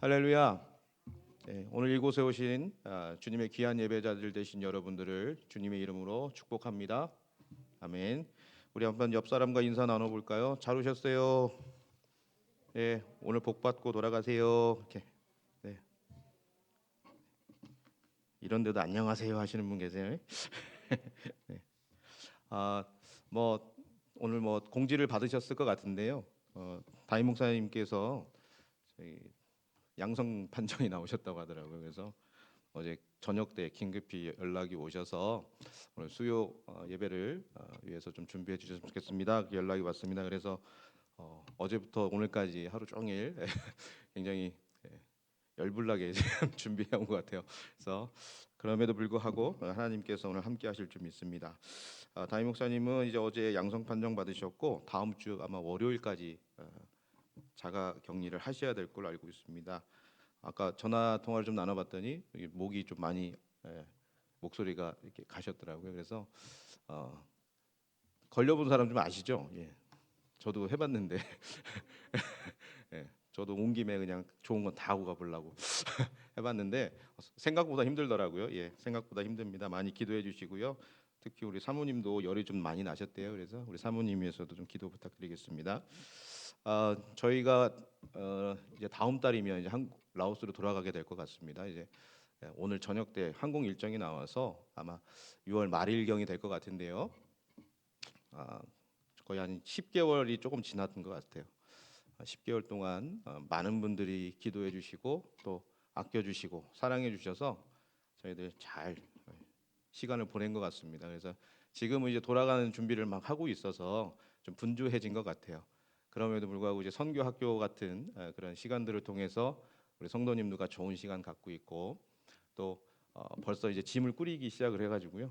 할렐루야. 네, 오늘 이곳에 오신 주님의 귀한 예배자들 되신 여러분들을 주님의 이름으로 축복합니다. 아멘. 우리 한번 옆 사람과 인사 나눠볼까요? 잘 오셨어요. 네, 오늘 복 받고 돌아가세요. 이렇게. 네, 이런데도 안녕하세요 하시는 분 계세요. 네. 아, 뭐 오늘 뭐 공지를 받으셨을 것 같은데요. 담임 목사님께서 저희 양성 판정이 나오셨다고 하더라고요. 그래서 어제 저녁 때 긴급히 연락이 오셔서 오늘 수요 예배를 위해서 좀 준비해 주셨으면 좋겠습니다. 그 연락이 왔습니다. 그래서 어제부터 오늘까지 하루 종일 굉장히 열불나게 지금 준비해 온 것 같아요. 그래서 그럼에도 불구하고 하나님께서 오늘 함께 하실 줄 믿습니다. 담임 목사님은 이제 어제 양성 판정 받으셨고 다음 주 아마 월요일까지 자가 격리를 하셔야 될 걸로 알고 있습니다. 아까 전화 통화를 좀 나눠봤더니 목이 좀 많이 목소리가 이렇게 가셨더라고요. 그래서 걸려본 사람 좀 아시죠? 예, 저도 해봤는데 예, 저도 온 김에 그냥 좋은 건 다 하고 가보려고 해봤는데 생각보다 힘들더라고요. 예, 생각보다 힘듭니다. 많이 기도해 주시고요. 특히 우리 사모님도 열이 좀 많이 나셨대요. 그래서 우리 사모님 위해서도 좀 기도 부탁드리겠습니다. 저희가 이제 다음 달이면 이제 라오스로 돌아가게 될 것 같습니다. 이제 오늘 저녁 때 항공 일정이 나와서 아마 6월 말일경이 될 것 같은데요. 아, 거의 한 10개월이 조금 지났던 것 같아요. 10개월 동안 많은 분들이 기도해 주시고 또 아껴 주시고 사랑해 주셔서 저희들 잘 시간을 보낸 것 같습니다. 그래서 지금은 이제 돌아가는 준비를 막 하고 있어서 좀 분주해진 것 같아요. 그럼에도 불구하고 이제 선교 학교 같은 그런 시간들을 통해서 우리 성도님들과 좋은 시간 갖고 있고 또 벌써 이제 짐을 꾸리기 시작을 해가지고요.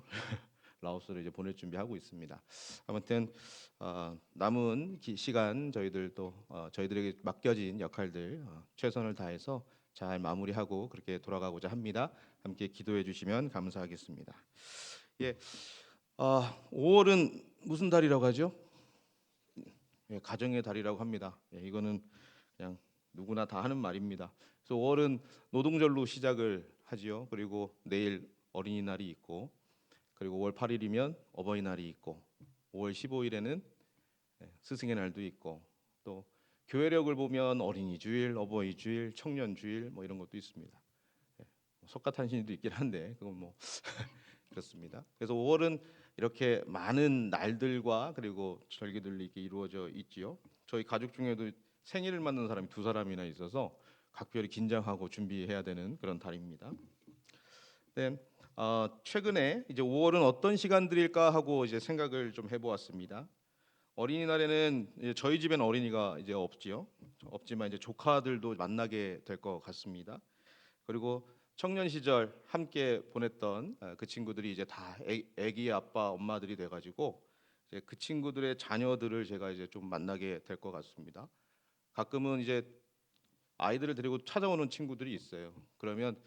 라오스로 이제 보낼 준비하고 있습니다. 아무튼 남은 시간 저희들 또 저희들에게 맡겨진 역할들 최선을 다해서 잘 마무리하고 그렇게 돌아가고자 합니다. 함께 기도해 주시면 감사하겠습니다. 예, 5월은 무슨 달이라고 하죠? 예, 가정의 달이라고 합니다. 예, 이거는 그냥 누구나 다 하는 말입니다. 그래서 5월은 노동절로 시작을 하지요. 그리고 내일 어린이날이 있고, 그리고 5월 8일이면 어버이날이 있고, 5월 15일에는 스승의 날도 있고, 또 교회력을 보면 어린이 주일, 어버이 주일, 청년 주일 뭐 이런 것도 있습니다. 석가탄신일도 있긴 한데 그건 뭐 그렇습니다. 그래서 5월은 이렇게 많은 날들과 그리고 절기들이 이렇게 이루어져 있지요. 저희 가족 중에도 생일을 맞는 사람이 두 사람이나 있어서 각별히 긴장하고 준비해야 되는 그런 달입니다. 네, 최근에 이제 5월은 어떤 시간들일까 하고 이제 생각을 좀 해보았습니다. 어린이날에는 이제 저희 집엔 어린이가 이제 없지요. 없지만 이제 조카들도 만나게 될 것 같습니다. 그리고 청년 시절 함께 보냈던 그 친구들이 이제 다 애기 아빠 엄마들이 돼가지고 이제 그 친구들의 자녀들을 제가 이제 좀 만나게 될 것 같습니다. 가끔은 이제 아이들을 데리고 찾아오는 친구들이 있어요. 그러면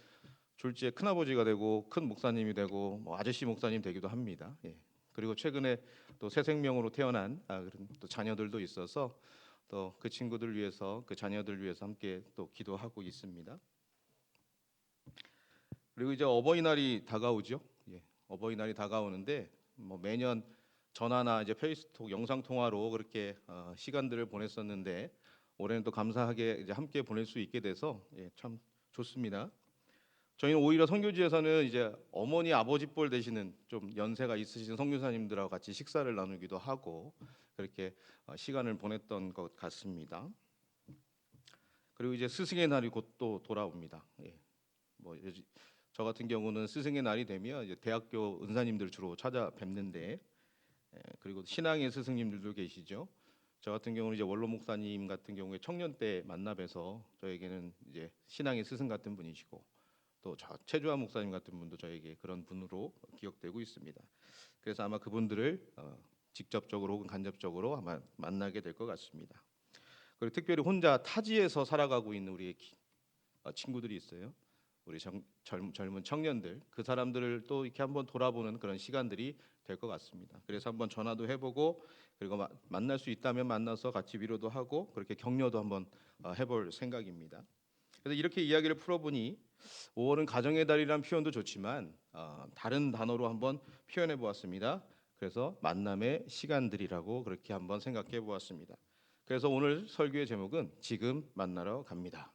졸지에 큰아버지가 되고 큰 목사님이 되고 뭐 아저씨 목사님 되기도 합니다. 예. 그리고 최근에 또 새 생명으로 태어난 그런 또 자녀들도 있어서 또 그 친구들 위해서 그 자녀들 위해서 함께 또 기도하고 있습니다. 그리고 이제 어버이날이 다가오죠. 예, 어버이날이 다가오는데 뭐 매년 전화나 이제 페이스톡 영상 통화로 그렇게 시간들을 보냈었는데 올해는 또 감사하게 이제 함께 보낼 수 있게 돼서 참 좋습니다. 저희는 오히려 선교지에서는 이제 어머니 아버지 뻘 되시는 좀 연세가 있으신 선교사님들하고 같이 식사를 나누기도 하고 그렇게 시간을 보냈던 것 같습니다. 그리고 이제 스승의 날이 곧 또 돌아옵니다. 예. 저 같은 경우는 스승의 날이 되면 이제 대학교 은사님들 주로 찾아뵙는데 그리고 신앙의 스승님들도 계시죠. 저 같은 경우는 이제 원로 목사님 같은 경우에 청년 때 만나 뵈서 저에게는 이제 신앙의 스승 같은 분이시고 또 최주환 목사님 같은 분도 저에게 그런 분으로 기억되고 있습니다. 그래서 아마 그분들을 직접적으로 혹은 간접적으로 아마 만나게 될 것 같습니다. 그리고 특별히 혼자 타지에서 살아가고 있는 우리 친구들이 있어요. 우리 젊은 청년들 그 사람들을 또 이렇게 한번 돌아보는 그런 시간들이 될 것 같습니다. 그래서 한번 전화도 해보고 그리고 만날 수 있다면 만나서 같이 위로도 하고 그렇게 격려도 한번 해볼 생각입니다. 그래서 이렇게 이야기를 풀어보니 5월은 가정의 달이라는 표현도 좋지만 다른 단어로 한번 표현해 보았습니다. 그래서 만남의 시간들이라고 그렇게 한번 생각해 보았습니다. 그래서 오늘 설교의 제목은 지금 만나러 갑니다.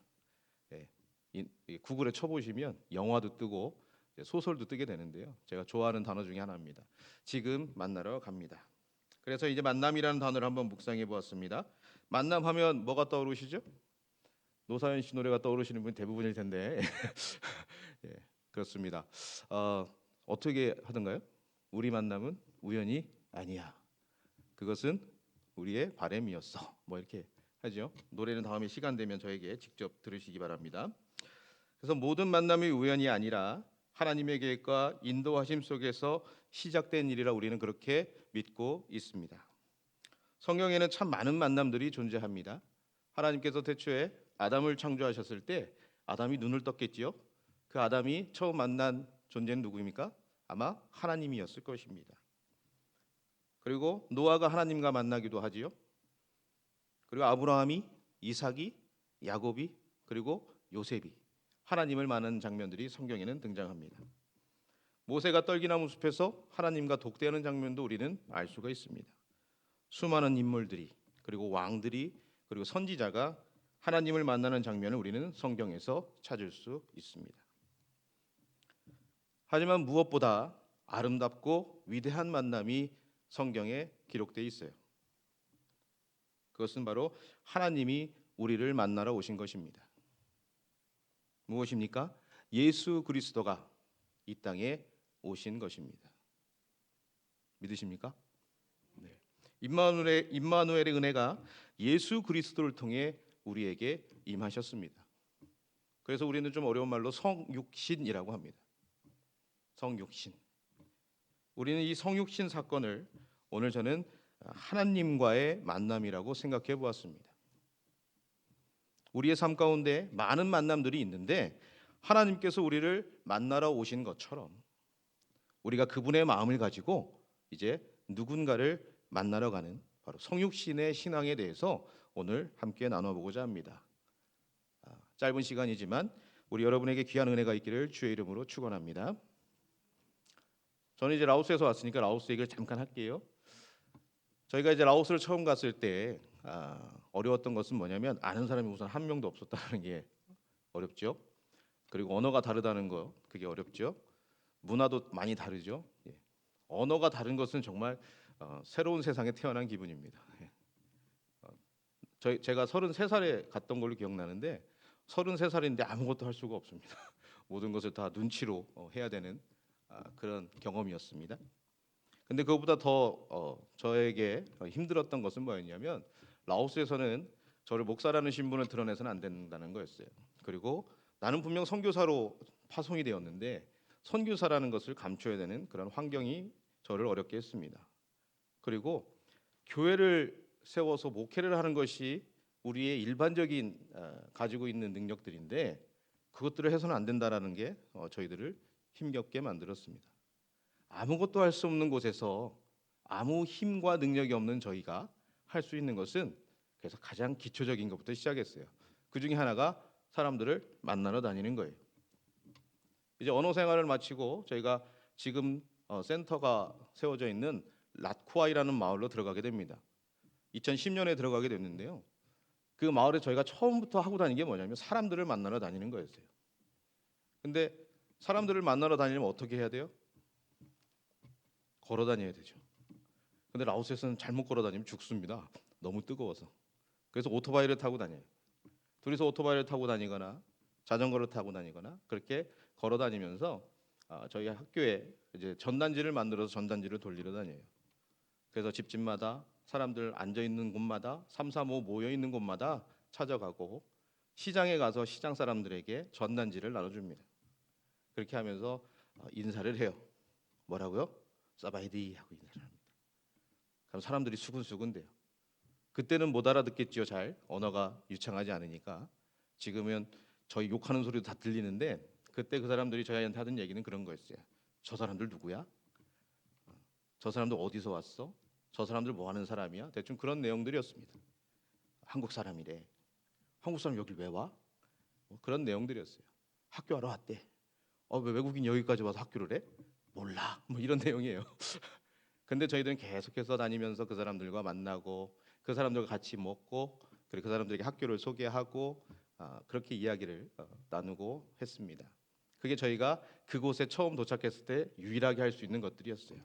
예, 이 구글에 쳐보시면 영화도 뜨고 소설도 뜨게 되는데요. 제가 좋아하는 단어 중에 하나입니다. 지금 만나러 갑니다. 그래서 이제 만남이라는 단어를 한번 묵상해 보았습니다. 만남하면 뭐가 떠오르시죠? 노사연 씨 노래가 떠오르시는 분이 대부분일 텐데 예, 그렇습니다. 어떻게 하던가요? 우리 만남은 우연이 아니야. 그것은 우리의 바램이었어. 뭐 이렇게 하죠. 노래는 다음에 시간 되면 저에게 직접 들으시기 바랍니다. 그래서 모든 만남이 우연이 아니라 하나님의 계획과 인도하심 속에서 시작된 일이라 우리는 그렇게 믿고 있습니다. 성경에는 참 많은 만남들이 존재합니다. 하나님께서 태초에 아담을 창조하셨을 때 아담이 눈을 떴겠지요. 그 아담이 처음 만난 존재는 누구입니까? 아마 하나님이었을 것입니다. 그리고 노아가 하나님과 만나기도 하지요. 그리고 아브라함이, 이삭이, 야곱이, 그리고 요셉이 하나님을 만난 장면들이 성경에는 등장합니다. 모세가 떨기나무 숲에서 하나님과 독대하는 장면도 우리는 알 수가 있습니다. 수많은 인물들이 그리고 왕들이 그리고 선지자가 하나님을 만나는 장면을 우리는 성경에서 찾을 수 있습니다. 하지만 무엇보다 아름답고 위대한 만남이 성경에 기록되어 있어요. 그것은 바로 하나님이 우리를 만나러 오신 것입니다. 무엇입니까? 예수 그리스도가 이 땅에 오신 것입니다. 믿으십니까? 네. 임마누엘의 은혜가 예수 그리스도를 통해 우리에게 임하셨습니다. 그래서 우리는 좀 어려운 말로 성육신이라고 합니다. 성육신. 우리는 이 성육신 사건을 오늘 저는 하나님과의 만남이라고 생각해 보았습니다. 우리의 삶 가운데 많은 만남들이 있는데 하나님께서 우리를 만나러 오신 것처럼 우리가 그분의 마음을 가지고 이제 누군가를 만나러 가는 바로 성육신의 신앙에 대해서 오늘 함께 나눠보고자 합니다. 짧은 시간이지만 우리 여러분에게 귀한 은혜가 있기를 주의 이름으로 축원합니다. 저는 이제 라오스에서 왔으니까 라오스 얘기를 잠깐 할게요. 저희가 이제 라오스를 처음 갔을 때 어려웠던 것은 뭐냐면 아는 사람이 우선 한 명도 없었다는 게 어렵죠. 그리고 언어가 다르다는 거 그게 어렵죠. 문화도 많이 다르죠. 예. 언어가 다른 것은 정말 새로운 세상에 태어난 기분입니다. 예. 제가 33살에 갔던 걸로 기억나는데 33살인데 아무것도 할 수가 없습니다. 모든 것을 다 눈치로 해야 되는 그런 경험이었습니다. 근데 그것보다 더 저에게 힘들었던 것은 뭐였냐면 라오스에서는 저를 목사라는 신분을 드러내서는 안 된다는 거였어요. 그리고 나는 분명 선교사로 파송이 되었는데 선교사라는 것을 감춰야 되는 그런 환경이 저를 어렵게 했습니다. 그리고 교회를 세워서 목회를 하는 것이 우리의 일반적인 가지고 있는 능력들인데 그것들을 해서는 안 된다라는 게 저희들을 힘겹게 만들었습니다. 아무것도 할 수 없는 곳에서 아무 힘과 능력이 없는 저희가 할 수 있는 것은 그래서 가장 기초적인 것부터 시작했어요. 그 중에 하나가 사람들을 만나러 다니는 거예요. 이제 언어 생활을 마치고 저희가 지금 센터가 세워져 있는 랏쿠아이라는 마을로 들어가게 됩니다. 2010년에 들어가게 됐는데요. 그 마을에 저희가 처음부터 하고 다니는 게 뭐냐면 사람들을 만나러 다니는 거였어요. 근데 사람들을 만나러 다니려면 어떻게 해야 돼요? 걸어 다녀야 되죠. 근데 라오스에서는 잘못 걸어 다니면 죽습니다. 너무 뜨거워서. 그래서 오토바이를 타고 다녀요. 둘이서 오토바이를 타고 다니거나 자전거를 타고 다니거나 그렇게 걸어 다니면서 저희 학교에 이제 전단지를 만들어서 전단지를 돌리러 다녀요. 그래서 집집마다 사람들 앉아 있는 곳마다 335 모여 있는 곳마다 찾아가고 시장에 가서 시장 사람들에게 전단지를 나눠줍니다. 그렇게 하면서 인사를 해요. 뭐라고요? 사바이디 하고 인사를 합니다. 그럼 사람들이 수근수근대요. 그때는 못 알아듣겠죠. 잘 언어가 유창하지 않으니까. 지금은 저희 욕하는 소리도 다 들리는데 그때 그 사람들이 저희한테 하던 얘기는 그런 거였어요. 저 사람들 누구야? 저 사람들 어디서 왔어? 저 사람들 뭐 하는 사람이야? 대충 그런 내용들이었습니다. 한국 사람이래. 한국 사람 여길 왜 와? 뭐 그런 내용들이었어요. 학교하러 왔대. 왜 외국인 여기까지 와서 학교를 해? 몰라. 뭐 이런 내용이에요. 근데 저희들은 계속해서 다니면서 그 사람들과 만나고 그 사람들과 같이 먹고 그리고 그 사람들에게 학교를 소개하고 그렇게 이야기를 나누고 했습니다. 그게 저희가 그곳에 처음 도착했을 때 유일하게 할 수 있는 것들이었어요.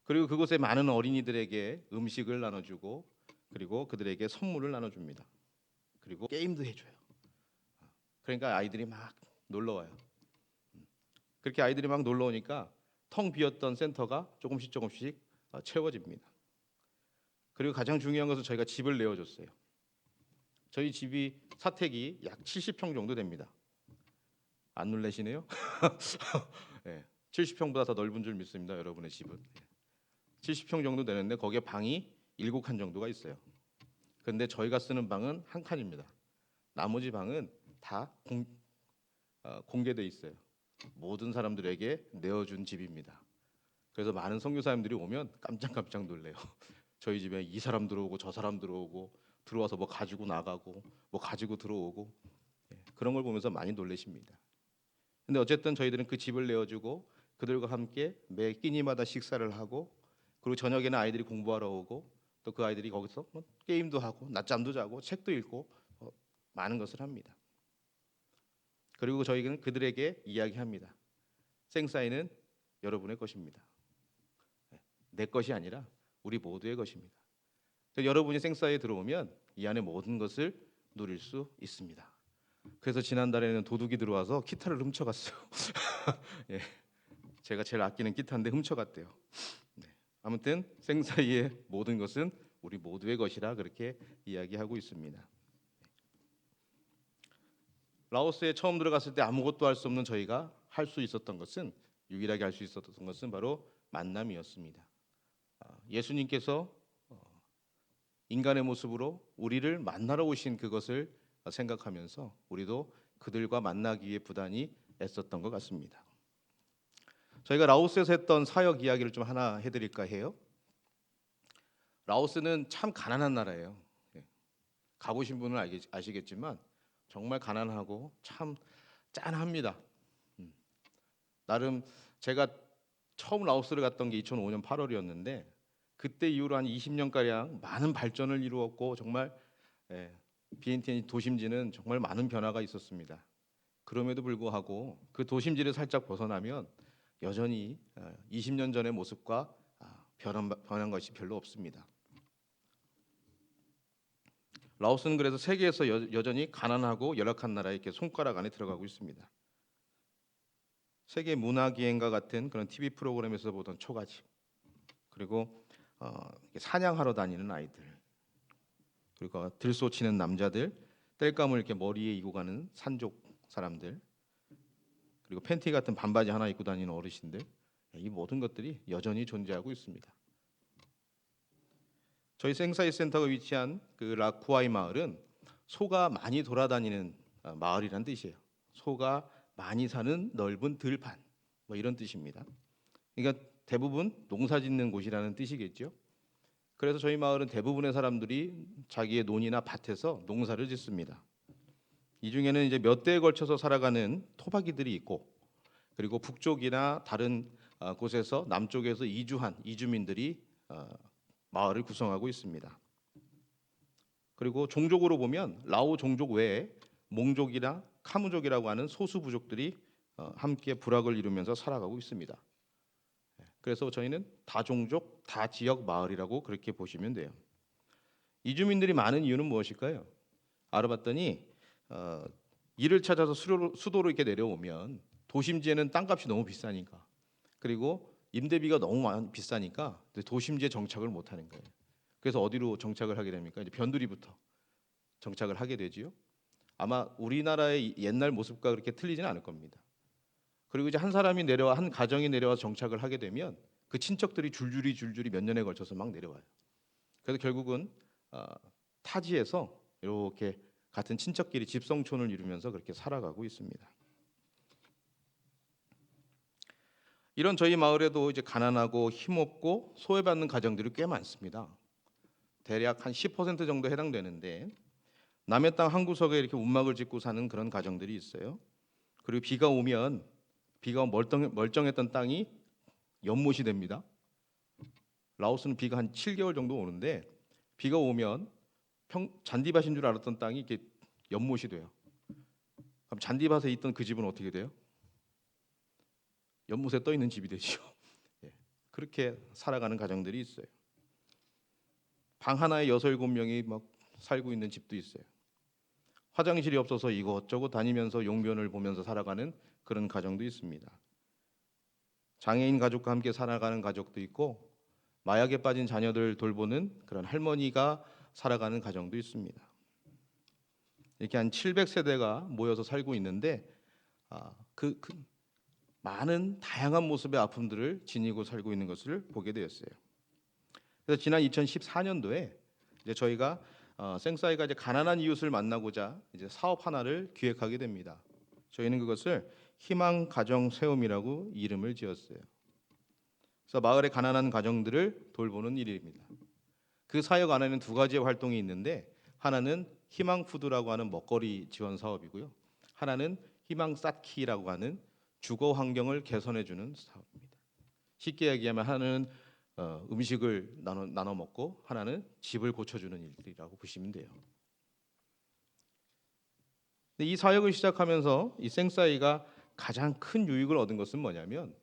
그리고 그곳에 많은 어린이들에게 음식을 나눠주고 그리고 그들에게 선물을 나눠줍니다. 그리고 게임도 해줘요. 그러니까 아이들이 막 놀러 와요. 그렇게 아이들이 막 놀러 오니까 텅 비었던 센터가 조금씩 채워집니다. 그리고 가장 중요한 것은 저희가 집을 내어줬어요. 저희 집이 사택이 약 70평 정도 됩니다. 안 놀라시네요? 네, 70평보다 더 넓은 줄 믿습니다. 여러분의 집은 70평 정도 되는데 거기에 방이 7칸 정도가 있어요. 그런데 저희가 쓰는 방은 한 칸입니다. 나머지 방은 다 공개돼 있어요. 모든 사람들에게 내어준 집입니다. 그래서 많은 선교사님들이 오면 깜짝깜짝 놀래요. 저희 집에 이 사람 들어오고 저 사람 들어오고 들어와서 뭐 가지고 나가고 뭐 가지고 들어오고 그런 걸 보면서 많이 놀라십니다. 근데 어쨌든 저희들은 그 집을 내어주고 그들과 함께 매 끼니마다 식사를 하고 그리고 저녁에는 아이들이 공부하러 오고 또 그 아이들이 거기서 뭐 게임도 하고 낮잠도 자고 책도 읽고 많은 것을 합니다. 그리고 저희는 그들에게 이야기합니다. 생사인은 여러분의 것입니다. 내 것이 아니라 우리 모두의 것입니다. 여러분이 생사에 들어오면 이 안에 모든 것을 누릴 수 있습니다. 그래서 지난달에는 도둑이 들어와서 기타를 훔쳐갔어요. 예, 제가 제일 아끼는 기타인데 훔쳐갔대요. 네. 아무튼 생사의 모든 것은 우리 모두의 것이라 그렇게 이야기하고 있습니다. 라오스에 처음 들어갔을 때 아무것도 할 수 없는 저희가 할 수 있었던 것은 유일하게 할 수 있었던 것은 바로 만남이었습니다. 예수님께서 인간의 모습으로 우리를 만나러 오신 그것을 생각하면서 우리도 그들과 만나기 위해 부단히 애썼던 것 같습니다. 저희가 라오스에서 했던 사역 이야기를 좀 하나 해드릴까 해요. 라오스는 참 가난한 나라예요. 가보신 분은 아시겠지만 정말 가난하고 참 짠합니다. 나름 제가 처음 라오스를 갔던 게 2005년 8월이었는데 그때 이후로 한 20년가량 많은 발전을 이루었고 정말 비엔티엔 도심지는 정말 많은 변화가 있었습니다. 그럼에도 불구하고 그 도심지를 살짝 벗어나면 여전히 20년 전의 모습과 변한 것이 별로 없습니다. 라오스는 그래서 세계에서 여전히 가난하고 열악한 나라에 이렇게 손가락 안에 들어가고 있습니다. 세계 문화기행과 같은 그런 TV 프로그램에서 보던 초가집, 그리고 사냥하러 다니는 아이들, 그리고 들소 치는 남자들, 땔감을 이렇게 머리에 이고 가는 산족 사람들, 그리고 팬티 같은 반바지 하나 입고 다니는 어르신들, 이 모든 것들이 여전히 존재하고 있습니다. 저희 생사이 센터가 위치한 그 라쿠아이 마을은 소가 많이 돌아다니는 마을이란 뜻이에요. 소가 많이 사는 넓은 들판, 뭐 이런 뜻입니다. 그러니까 대부분 농사짓는 곳이라는 뜻이겠죠. 그래서 저희 마을은 대부분의 사람들이 자기의 논이나 밭에서 농사를 짓습니다. 이 중에는 이제 몇 대에 걸쳐서 살아가는 토박이들이 있고, 그리고 북쪽이나 다른 곳에서 남쪽에서 이주한 이주민들이 마을을 구성하고 있습니다. 그리고 종족으로 보면 라오 종족 외에 몽족이나 카무족이라고 하는 소수 부족들이 함께 부락을 이루면서 살아가고 있습니다. 그래서 저희는 다종족 다지역 마을이라고 그렇게 보시면 돼요. 이주민들이 많은 이유는 무엇일까요? 알아봤더니 일을 찾아서 수도로 이렇게 내려오면 도심지에는 땅값이 너무 비싸니까, 그리고 임대비가 너무 비싸니까 도심지에 정착을 못하는 거예요. 그래서 어디로 정착을 하게 됩니까? 이제 변두리부터 정착을 하게 되지요. 아마 우리나라의 옛날 모습과 그렇게 틀리지는 않을 겁니다. 그리고 이제 한 가정이 내려와 정착을 하게 되면 그 친척들이 줄줄이 몇 년에 걸쳐서 막 내려와요. 그래서 결국은 타지에서 이렇게 같은 친척끼리 집성촌을 이루면서 그렇게 살아가고 있습니다. 이런 저희 마을에도 이제 가난하고 힘없고 소외받는 가정들이 꽤 많습니다. 대략 한 10% 정도 해당되는데 남의 땅 한 구석에 이렇게 움막을 짓고 사는 그런 가정들이 있어요. 그리고 비가 오면 비가 멀쩡했던 땅이 연못이 됩니다. 라오스는 비가 한 7개월 정도 오는데 비가 오면 잔디밭인 줄 알았던 땅이 이렇게 연못이 돼요. 그럼 잔디밭에 있던 그 집은 어떻게 돼요? 연못에 떠 있는 집이 되죠. 예, 그렇게 살아가는 가정들이 있어요. 방 하나에 6, 7명이 막 살고 있는 집도 있어요. 화장실이 없어서 이것저것 다니면서 용변을 보면서 살아가는 그런 가정도 있습니다. 장애인 가족과 함께 살아가는 가족도 있고 마약에 빠진 자녀들 돌보는 그런 할머니가 살아가는 가정도 있습니다. 이렇게 한 700세대가 모여서 살고 있는데 그 많은 다양한 모습의 아픔들을 지니고 살고 있는 것을 보게 되었어요. 그래서 지난 2014년도에 이제 저희가 생사이가 이제 가난한 이웃을 만나고자 이제 사업 하나를 기획하게 됩니다. 저희는 그것을 희망 가정 세움이라고 이름을 지었어요. 그래서 마을의 가난한 가정들을 돌보는 일입니다. 그 사역 안에는 두 가지의 활동이 있는데 하나는 희망 푸드라고 하는 먹거리 지원 사업이고요. 하나는 희망 쌓기라고 하는 주거 환경을 개선해 주는 사업입니다. 쉽게 얘기하면 하나는 음식을 나눠 먹고 하나는 집을 고쳐주는 일이라고 보시면 돼요. 근데 이 사역을 시작하면서 이 생사이가 가장 큰 유익을 얻은 것은 뭐냐면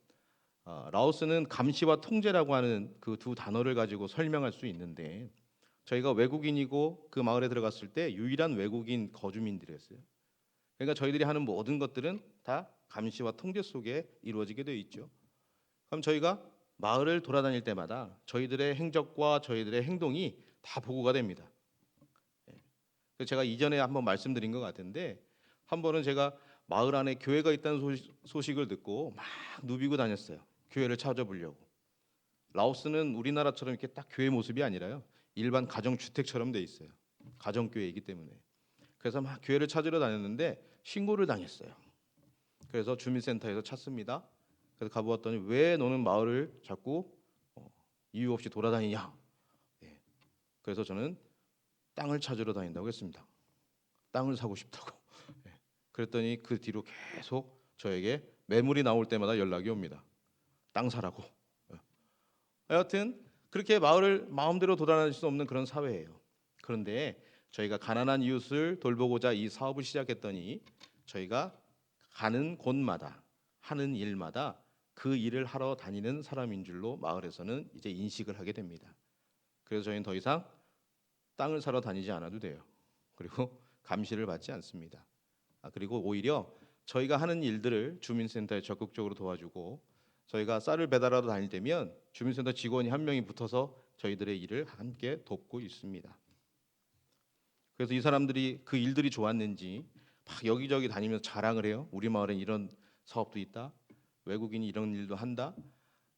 라오스는 감시와 통제라고 하는 그 두 단어를 가지고 설명할 수 있는데 저희가 외국인이고 그 마을에 들어갔을 때 유일한 외국인 거주민들이었어요. 그러니까 저희들이 하는 모든 것들은 다 감시와 통제 속에 이루어지게 되어 있죠. 그럼 저희가 마을을 돌아다닐 때마다 저희들의 행적과 저희들의 행동이 다 보고가 됩니다. 그래서 제가 이전에 한번 말씀드린 것 같은데 한 번은 제가 마을 안에 교회가 있다는 소식을 듣고 막 누비고 다녔어요. 교회를 찾아보려고. 라오스는 우리나라처럼 이렇게 딱 교회 모습이 아니라요. 일반 가정 주택처럼 돼 있어요. 가정 교회이기 때문에. 그래서 막 교회를 찾으러 다녔는데 신고를 당했어요. 그래서 주민센터에서 찾습니다. 그래서 가보았더니 왜 너는 마을을 자꾸 이유 없이 돌아다니냐? 예. 그래서 저는 땅을 찾으러 다닌다고 했습니다. 땅을 사고 싶다고. 예. 그랬더니 그 뒤로 계속 저에게 매물이 나올 때마다 연락이 옵니다. 땅 사라고. 예. 하여튼 그렇게 마을을 마음대로 돌아다닐 수 없는 그런 사회예요. 그런데 저희가 가난한 이웃을 돌보고자 이 사업을 시작했더니 저희가 가는 곳마다 하는 일마다 그 일을 하러 다니는 사람인 줄로 마을에서는 이제 인식을 하게 됩니다. 그래서 저희는 더 이상 땅을 사러 다니지 않아도 돼요. 그리고 감시를 받지 않습니다. 그리고 오히려 저희가 하는 일들을 주민센터에 적극적으로 도와주고 저희가 쌀을 배달하러 다닐 때면 주민센터 직원이 한 명이 붙어서 저희들의 일을 함께 돕고 있습니다. 그래서 이 사람들이 그 일들이 좋았는지 막 여기저기 다니면서 자랑을 해요. 우리 마을엔 이런 사업도 있다. 외국인이 이런 일도 한다.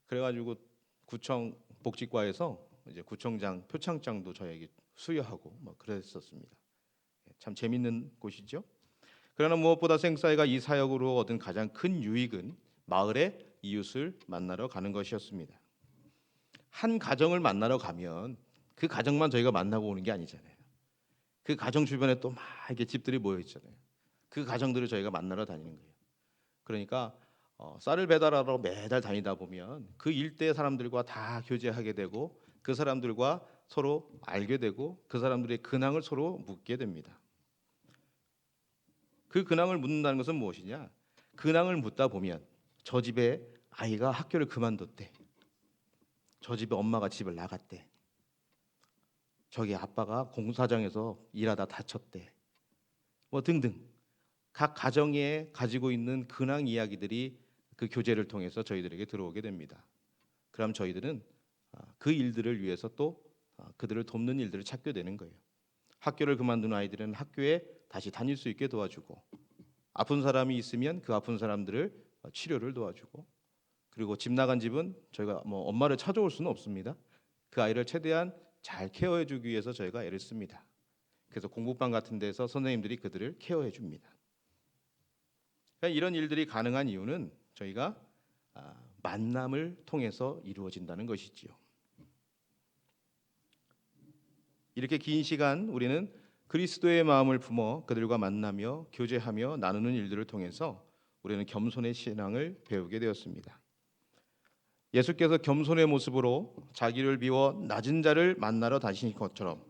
그래가지고 구청 복지과에서 이제 구청장 표창장도 저에게 수여하고 뭐 그랬었습니다. 참 재밌는 곳이죠. 그러나 무엇보다 생사이가 이 사역으로 얻은 가장 큰 유익은 마을의 이웃을 만나러 가는 것이었습니다. 한 가정을 만나러 가면 그 가정만 저희가 만나고 오는 게 아니잖아요. 그 가정 주변에 또 막 이렇게 집들이 모여 있잖아요. 그 가정들을 저희가 만나러 다니는 거예요. 그러니까 쌀을 배달하러 매달 다니다 보면 그 일대 사람들과 다 교제하게 되고 그 사람들과 서로 알게 되고 그 사람들의 근황을 서로 묻게 됩니다. 그 근황을 묻는다는 것은 무엇이냐? 근황을 묻다 보면 저 집에 아이가 학교를 그만뒀대. 저 집에 엄마가 집을 나갔대. 저기 아빠가 공사장에서 일하다 다쳤대. 뭐 등등 각 가정에 가지고 있는 근황 이야기들이 그 교제를 통해서 저희들에게 들어오게 됩니다. 그럼 저희들은 그 일들을 위해서 또 그들을 돕는 일들을 찾게 되는 거예요. 학교를 그만둔 아이들은 학교에 다시 다닐 수 있게 도와주고 아픈 사람이 있으면 그 아픈 사람들을 치료를 도와주고 그리고 집 나간 집은 저희가 뭐 엄마를 찾아올 수는 없습니다. 그 아이를 최대한 잘 케어해 주기 위해서 저희가 애를 씁니다. 그래서 공부방 같은 데서 선생님들이 그들을 케어해 줍니다. 그러니까 이런 일들이 가능한 이유는 저희가 만남을 통해서 이루어진다는 것이지요. 이렇게 긴 시간 우리는 그리스도의 마음을 품어 그들과 만나며 교제하며 나누는 일들을 통해서 우리는 겸손의 신앙을 배우게 되었습니다. 예수께서 겸손의 모습으로 자기를 비워 낮은 자를 만나러 다니신 것처럼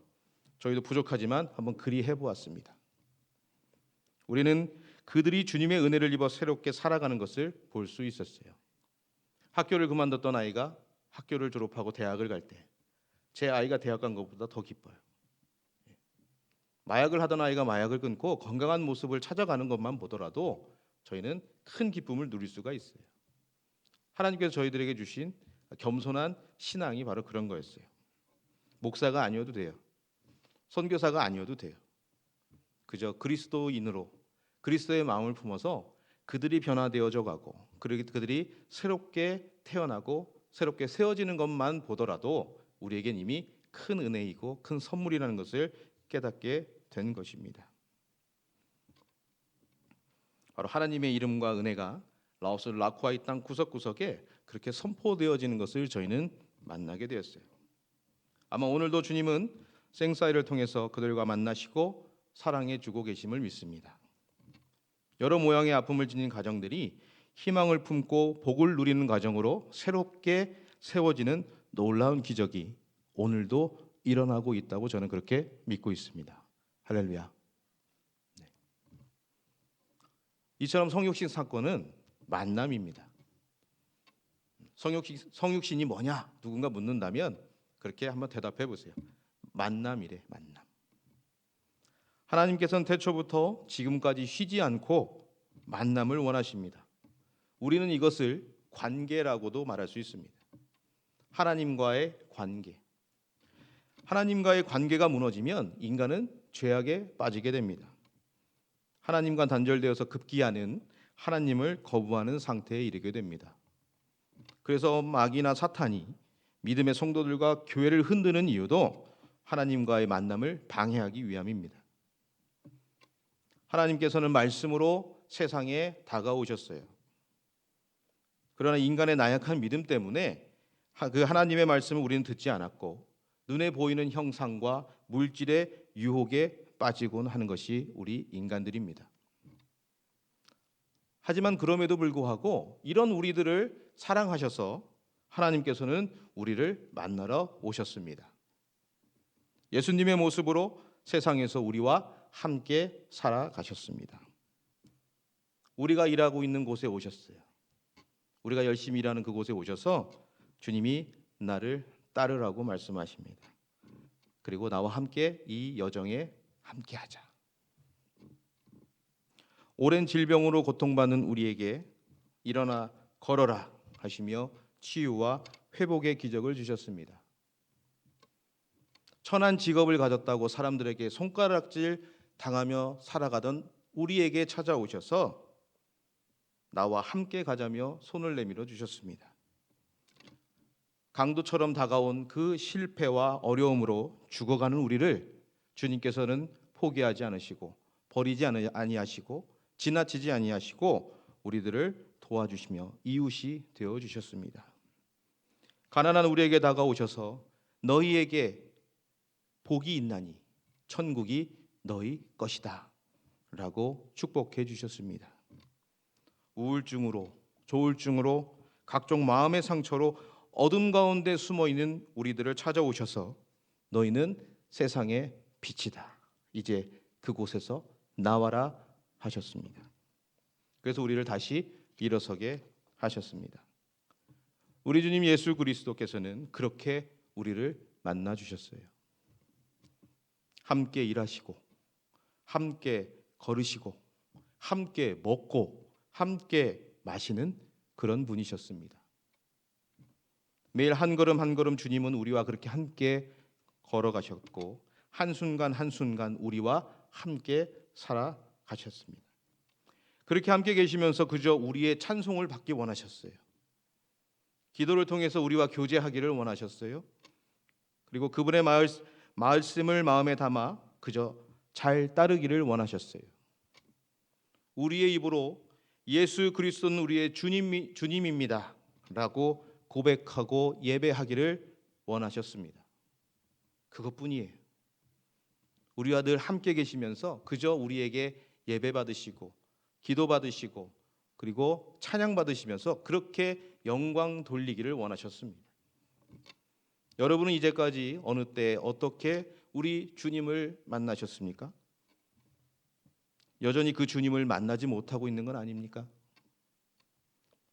저희도 부족하지만 한번 그리해 보았습니다. 우리는 그들이 주님의 은혜를 입어 새롭게 살아가는 것을 볼 수 있었어요. 학교를 그만뒀던 아이가 학교를 졸업하고 대학을 갈 때 제 아이가 대학 간 것보다 더 기뻐요. 마약을 하던 아이가 마약을 끊고 건강한 모습을 찾아가는 것만 보더라도 저희는 큰 기쁨을 누릴 수가 있어요. 하나님께서 저희들에게 주신 겸손한 신앙이 바로 그런 거였어요. 목사가 아니어도 돼요. 선교사가 아니어도 돼요. 그저 그리스도인으로 그리스도의 마음을 품어서 그들이 변화되어져 가고 그들이 새롭게 태어나고 새롭게 세워지는 것만 보더라도 우리에겐 이미 큰 은혜이고 큰 선물이라는 것을 깨닫게 된 것입니다. 바로 하나님의 이름과 은혜가 라오스 라쿠아이 땅 구석구석에 그렇게 선포되어지는 것을 저희는 만나게 되었어요. 아마 오늘도 주님은 생사이를 통해서 그들과 만나시고 사랑해 주고 계심을 믿습니다. 여러 모양의 아픔을 지닌 가정들이 희망을 품고 복을 누리는 가정으로 새롭게 세워지는 놀라운 기적이 오늘도 일어나고 있다고 저는 그렇게 믿고 있습니다. 할렐루야. 네. 이처럼 성육신 사건은 만남입니다. 성육신이 뭐냐 누군가 묻는다면 그렇게 한번 대답해 보세요. 만남이래, 만남. 하나님께서는 태초부터 지금까지 쉬지 않고 만남을 원하십니다. 우리는 이것을 관계라고도 말할 수 있습니다. 하나님과의 관계. 하나님과의 관계가 무너지면 인간은 죄악에 빠지게 됩니다. 하나님과 단절되어서 급기야는 하나님을 거부하는 상태에 이르게 됩니다. 그래서 마귀나 사탄이 믿음의 성도들과 교회를 흔드는 이유도 하나님과의 만남을 방해하기 위함입니다. 하나님께서는 말씀으로 세상에 다가오셨어요. 그러나 인간의 나약한 믿음 때문에 그 하나님의 말씀을 우리는 듣지 않았고 눈에 보이는 형상과 물질의 유혹에 빠지곤 하는 것이 우리 인간들입니다. 하지만 그럼에도 불구하고 이런 우리들을 사랑하셔서 하나님께서는 우리를 만나러 오셨습니다. 예수님의 모습으로 세상에서 우리와 함께 살아가셨습니다. 우리가 일하고 있는 곳에 오셨어요. 우리가 열심히 일하는 그곳에 오셔서 주님이 나를 따르라고 말씀하십니다. 그리고 나와 함께 이 여정에 함께하자. 오랜 질병으로 고통받는 우리에게 일어나 걸어라 하시며 치유와 회복의 기적을 주셨습니다. 천한 직업을 가졌다고 사람들에게 손가락질 당하며 살아가던 우리에게 찾아오셔서 나와 함께 가자며 손을 내밀어 주셨습니다. 강도처럼 다가온 그 실패와 어려움으로 죽어가는 우리를 주님께서는 포기하지 않으시고 버리지 아니하시고 지나치지 아니하시고 우리들을 도와주시며 이웃이 되어 주셨습니다. 가난한 우리에게 다가오셔서 너희에게 복이 있나니 천국이 너희 것이다 라고 축복해 주셨습니다. 우울증으로 조울증으로 각종 마음의 상처로 어둠 가운데 숨어있는 우리들을 찾아오셔서 너희는 세상의 빛이다. 이제 그곳에서 나와라 하셨습니다. 그래서 우리를 다시 일어서게 하셨습니다. 우리 주님 예수 그리스도께서는 그렇게 우리를 만나 주셨어요. 함께 일하시고 함께 걸으시고 함께 먹고 함께 마시는 그런 분이셨습니다. 매일 한 걸음 한 걸음 주님은 우리와 그렇게 함께 걸어가셨고 한순간 한순간 우리와 함께 살아가셨습니다. 그렇게 함께 계시면서 그저 우리의 찬송을 받기 원하셨어요. 기도를 통해서 우리와 교제하기를 원하셨어요. 그리고 그분의 말씀을 마음에 담아 그저 잘 따르기를 원하셨어요. 우리의 입으로 예수 그리스도는 우리의 주님입니다 라고 고백하고 예배하기를 원하셨습니다. 그것뿐이에요. 우리와 늘 함께 계시면서 그저 우리에게 예배 받으시고 기도 받으시고 그리고 찬양 받으시면서 그렇게 영광 돌리기를 원하셨습니다. 여러분은 이제까지 어느 때 어떻게 우리 주님을 만나셨습니까? 여전히 그 주님을 만나지 못하고 있는 건 아닙니까?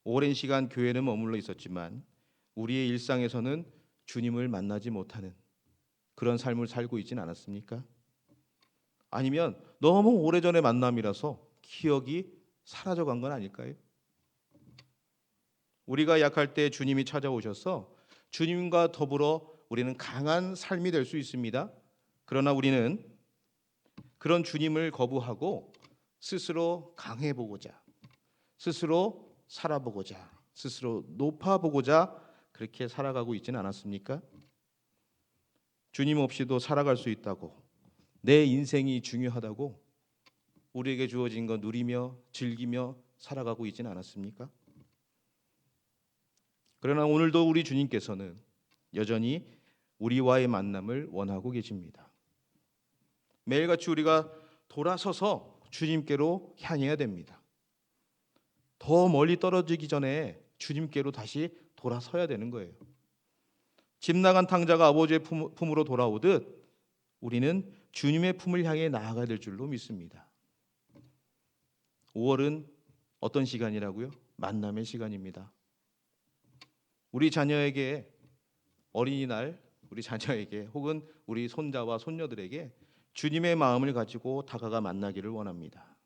오랜 시간 교회는 머물러 있었지만 우리의 일상에서는 주님을 만나지 못하는 그런 삶을 살고 있진 않았습니까? 아니면 너무 오래전의 만남이라서 기억이 사라져간 건 아닐까요? 우리가 약할 때 주님이 찾아오셔서 주님과 더불어 우리는 강한 삶이 될 수 있습니다. 그러나 우리는 그런 주님을 거부하고 스스로 강해보고자, 스스로 살아보고자, 스스로 높아보고자 그렇게 살아가고 있지는 않았습니까? 주님 없이도 살아갈 수 있다고, 내 인생이 중요하다고 우리에게 주어진 거 누리며 즐기며 살아가고 있지는 않았습니까? 그러나 오늘도 우리 주님께서는 여전히 우리와의 만남을 원하고 계십니다. 매일같이 우리가 돌아서서 주님께로 향해야 됩니다. 더 멀리 떨어지기 전에 주님께로 다시 돌아서야 되는 거예요. 집 나간 탕자가 아버지의 품으로 돌아오듯 우리는 주님의 품을 향해 나아가야 될 줄로 믿습니다. 5월은 어떤 시간이라고요? 만남의 시간입니다. 우리 자녀에게 어린이날 우리 자녀에게 혹은 우리 손자와 손녀들에게 주님의 마음을 가지고 다가가 만나기를 원합니다.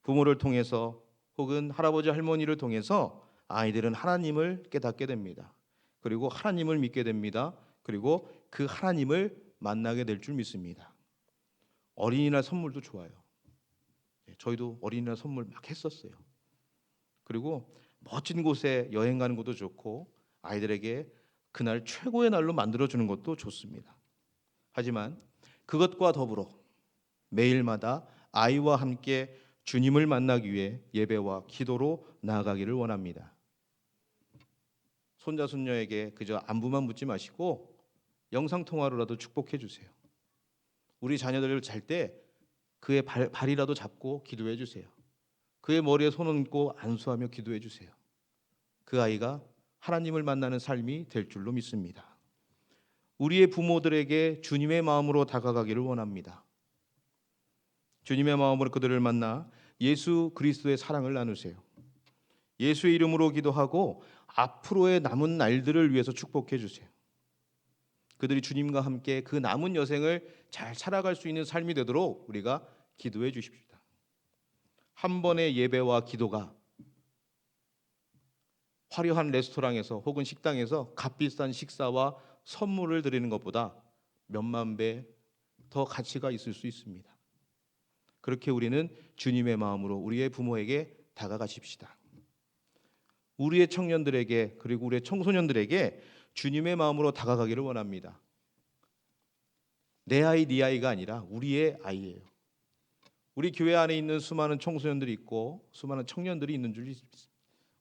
부모를 통해서 혹은 할아버지 할머니를 통해서 아이들은 하나님을 깨닫게 됩니다. 그리고 하나님을 믿게 됩니다. 그리고 그 하나님을 만나게 될 줄 믿습니다. 어린이날 선물도 좋아요. 저희도 어린이날 선물 막 했었어요. 그리고 멋진 곳에 여행 가는 것도 좋고 아이들에게 그날 최고의 날로 만들어주는 것도 좋습니다. 하지만 그것과 더불어 매일마다 아이와 함께 주님을 만나기 위해 예배와 기도로 나아가기를 원합니다. 손자 손녀에게 그저 안부만 묻지 마시고 영상통화로라도 축복해 주세요. 우리 자녀들을 잘 때 그의 발이라도 잡고 기도해 주세요. 그의 머리에 손 얹고 안수하며 기도해 주세요. 그 아이가 하나님을 만나는 삶이 될 줄로 믿습니다. 우리의 부모들에게 주님의 마음으로 다가가기를 원합니다. 주님의 마음으로 그들을 만나 예수 그리스도의 사랑을 나누세요. 예수의 이름으로 기도하고 앞으로의 남은 날들을 위해서 축복해 주세요. 그들이 주님과 함께 그 남은 여생을 잘 살아갈 수 있는 삶이 되도록 우리가 기도해 주십시다. 한 번의 예배와 기도가 화려한 레스토랑에서 혹은 식당에서 값비싼 식사와 선물을 드리는 것보다 몇만 배 더 가치가 있을 수 있습니다. 그렇게 우리는 주님의 마음으로 우리의 부모에게 다가가십시다. 우리의 청년들에게 그리고 우리의 청소년들에게 주님의 마음으로 다가가기를 원합니다. 내 아이, 네 아이가 아니라 우리의 아이예요. 우리 교회 안에 있는 수많은 청소년들이 있고 수많은 청년들이 있는 줄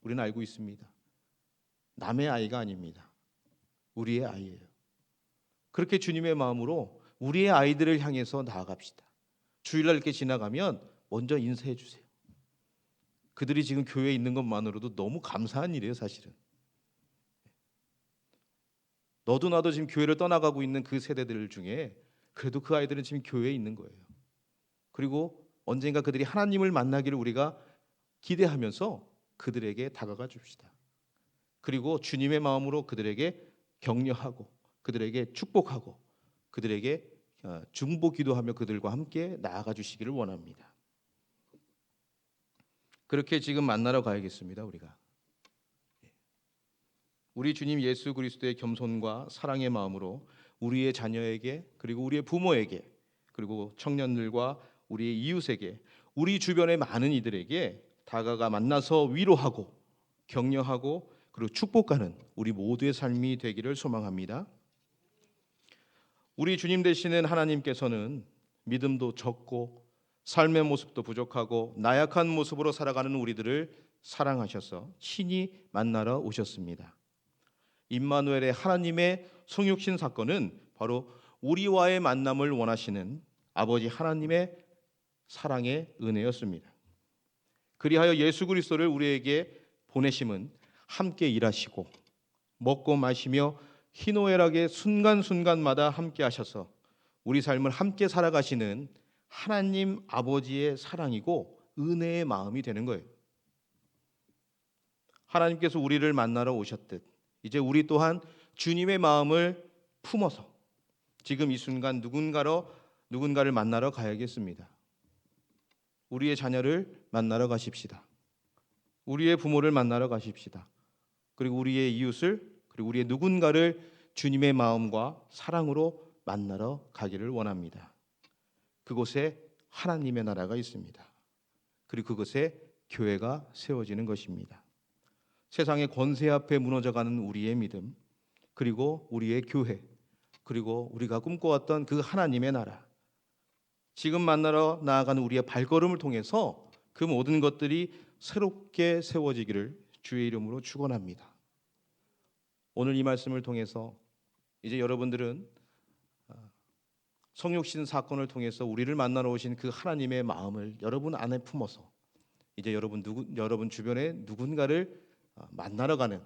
우리는 알고 있습니다. 남의 아이가 아닙니다. 우리의 아이예요. 그렇게 주님의 마음으로 우리의 아이들을 향해서 나아갑시다. 주일날 이렇게 지나가면 먼저 인사해 주세요. 그들이 지금 교회에 있는 것만으로도 너무 감사한 일이에요, 사실은. 너도 나도 지금 교회를 떠나가고 있는 그 세대들 중에 그래도 그 아이들은 지금 교회에 있는 거예요. 그리고 언젠가 그들이 하나님을 만나기를 우리가 기대하면서 그들에게 다가가 줍시다. 그리고 주님의 마음으로 그들에게 격려하고 그들에게 축복하고 그들에게 중보 기도하며 그들과 함께 나아가 주시기를 원합니다. 그렇게 지금 만나러 가야겠습니다. 우리가 우리 주님 예수 그리스도의 겸손과 사랑의 마음으로 우리의 자녀에게 그리고 우리의 부모에게 그리고 청년들과 우리의 이웃에게 우리 주변의 많은 이들에게 다가가 만나서 위로하고 격려하고 그리고 축복하는 우리 모두의 삶이 되기를 소망합니다. 우리 주님 되시는 하나님께서는 믿음도 적고 삶의 모습도 부족하고 나약한 모습으로 살아가는 우리들을 사랑하셔서 친히 만나러 오셨습니다. 임마누엘의 하나님의 성육신 사건은 바로 우리와의 만남을 원하시는 아버지 하나님의 사랑의 은혜였습니다. 그리하여 예수 그리스도를 우리에게 보내심은 함께 일하시고 먹고 마시며 희노애락의 순간순간마다 함께 하셔서 우리 삶을 함께 살아가시는 하나님 아버지의 사랑이고 은혜의 마음이 되는 거예요. 하나님께서 우리를 만나러 오셨듯 이제 우리 또한 주님의 마음을 품어서 지금 이 순간 누군가를 만나러 가야겠습니다. 우리의 자녀를 만나러 가십시다. 우리의 부모를 만나러 가십시다. 그리고 우리의 이웃을, 그리고 우리의 누군가를 주님의 마음과 사랑으로 만나러 가기를 원합니다. 그곳에 하나님의 나라가 있습니다. 그리고 그곳에 교회가 세워지는 것입니다. 세상의 권세 앞에 무너져가는 우리의 믿음, 그리고 우리의 교회, 그리고 우리가 꿈꿔왔던 그 하나님의 나라, 지금 만나러 나아가는 우리의 발걸음을 통해서 그 모든 것들이 새롭게 세워지기를 주의 이름으로 축원합니다. 오늘 이 말씀을 통해서 이제 여러분들은 성육신 사건을 통해서 우리를 만나러 오신 그 하나님의 마음을 여러분 안에 품어서 이제 여러분 주변에 누군가를 만나러 가는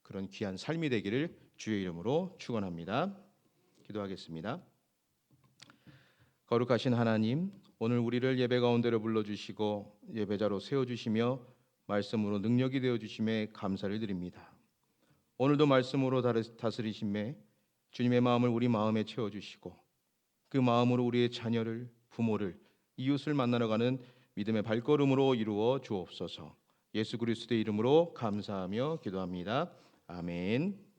그런 귀한 삶이 되기를 주의 이름으로 축원합니다. 기도하겠습니다. 거룩하신 하나님, 오늘 우리를 예배 가운데로 불러주시고 예배자로 세워주시며 말씀으로 능력이 되어주심에 감사를 드립니다. 오늘도 말씀으로 다스리심에 주님의 마음을 우리 마음에 채워주시고 그 마음으로 우리의 자녀를, 부모를, 이웃을 만나러 가는 믿음의 발걸음으로 이루어 주옵소서. 예수 그리스도의 이름으로 감사하며 기도합니다. 아멘.